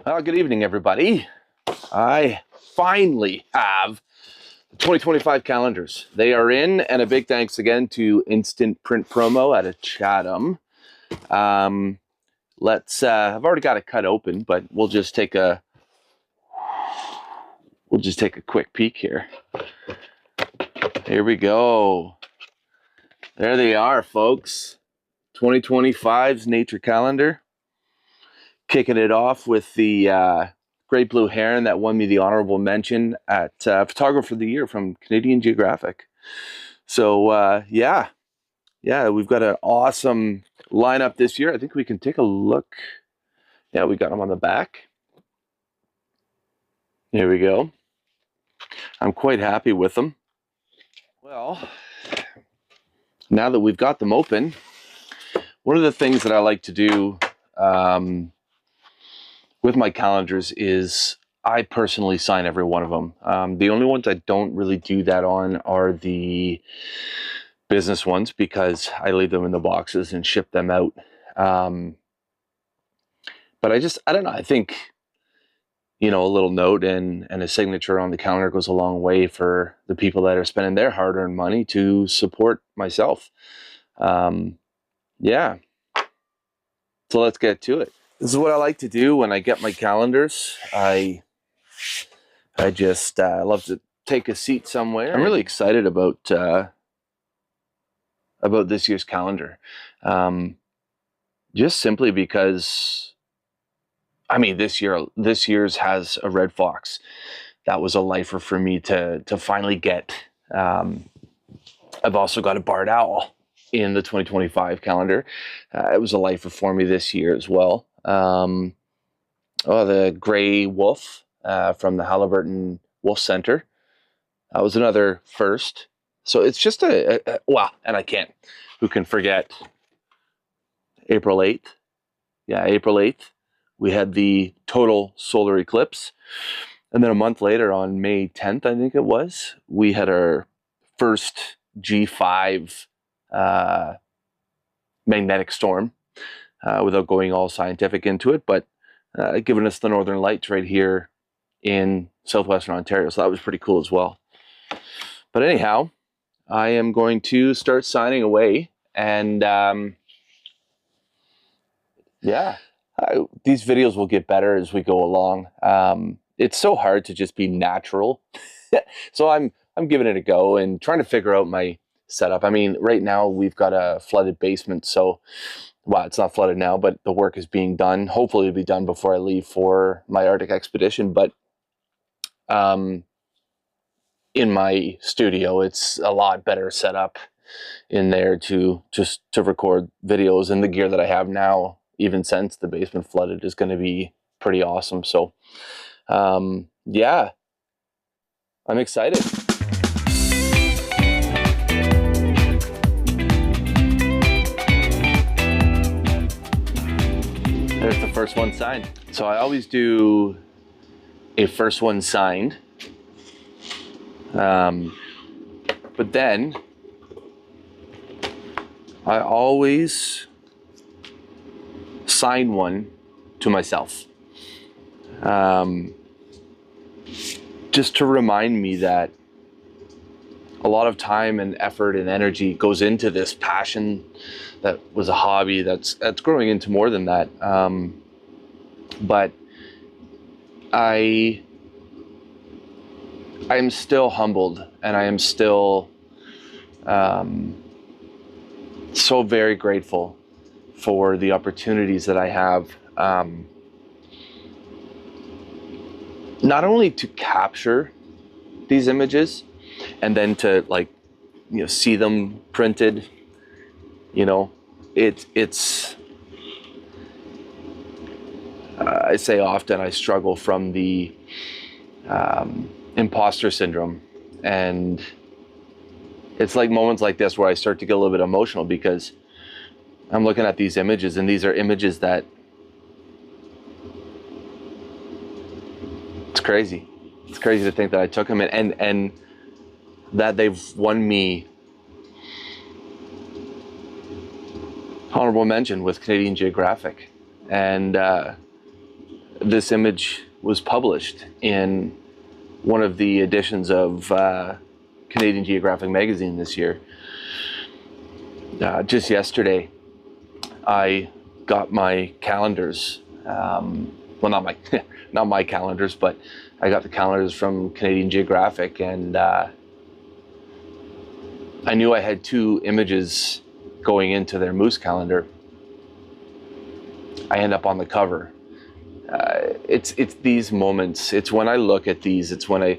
Well, good evening, everybody. I finally have the 2025 calendars. They are in, and a big thanks again to Instant Print Promo out of Chatham. I've already got it cut open, but we'll just take a quick peek here. Here we go. There they are, folks. 2025's Nature Calendar. Kicking it off with the great blue heron that won me the honorable mention at Photographer of the Year from Canadian Geographic. So yeah, we've got an awesome lineup this year. I think we can take a look. Yeah, we got them on the back. Here we go. I'm quite happy with them. Well, now that we've got them open, one of the things that I like to do with my calendars is I personally sign every one of them. The only ones I don't really do that on are the business ones because I leave them in the boxes and ship them out. But I don't know. I think, a little note and a signature on the calendar goes a long way for the people that are spending their hard-earned money to support myself. Yeah. So let's get to it. This is what I like to do when I get my calendars. I just love to take a seat somewhere. I'm really excited about this year's calendar, just simply because, this year's has a red fox. That was a lifer for me to finally get. I've also got a barred owl in the 2025 calendar. It was a lifer for me this year as well. The gray wolf from the Halliburton Wolf Center. That was another first. So it's just and who can forget April 8th? Yeah, April 8th, we had the total solar eclipse. And then a month later, on May 10th, I think it was, we had our first G5 magnetic storm, without going all scientific into it, but giving us the northern lights right here in southwestern Ontario. So that was pretty cool as well. But anyhow, I am going to start signing away, and these videos will get better as we go along. It's so hard to just be natural. So I'm giving it a go and trying to figure out my setup. Right now we've got a flooded basement, so it's not flooded now, but the work is being done. Hopefully it'll be done before I leave for my Arctic expedition. But in my studio, it's a lot better set up in there to record videos, and the gear that I have now, even since the basement flooded, is going to be pretty awesome. So yeah, I'm excited. There's the first one signed. So I always do a first one signed. But then I always sign one to myself. Just to remind me that a lot of time and effort and energy goes into this passion that was a hobby that's growing into more than that. But I am still humbled, and I am still so very grateful for the opportunities that I have, not only to capture these images and then to see them printed. It's I say often I struggle from the imposter syndrome, and it's like moments like this where I start to get a little bit emotional because I'm looking at these images, and these are images that it's crazy. It's crazy to think that I took them and that they've won me honorable mention with Canadian Geographic. And this image was published in one of the editions of Canadian Geographic magazine this year. Just yesterday, I got my calendars. Well, not my not my calendars, but I got the calendars from Canadian Geographic, and I knew I had 2 images going into their moose calendar. I end up on the cover. It's these moments. It's when I look at these. It's when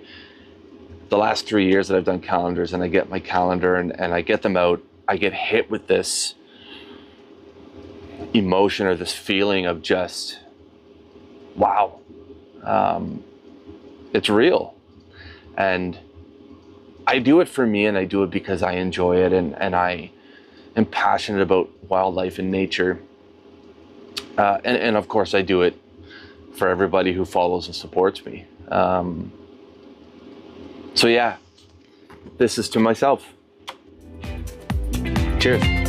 the last 3 years that I've done calendars, and I get my calendar and I get them out. I get hit with this emotion or this feeling of just, wow, it's real. And I do it for me, and I do it because I enjoy it, and I am passionate about wildlife and nature. And of course I do it for everybody who follows and supports me. So yeah, this is to myself. Cheers.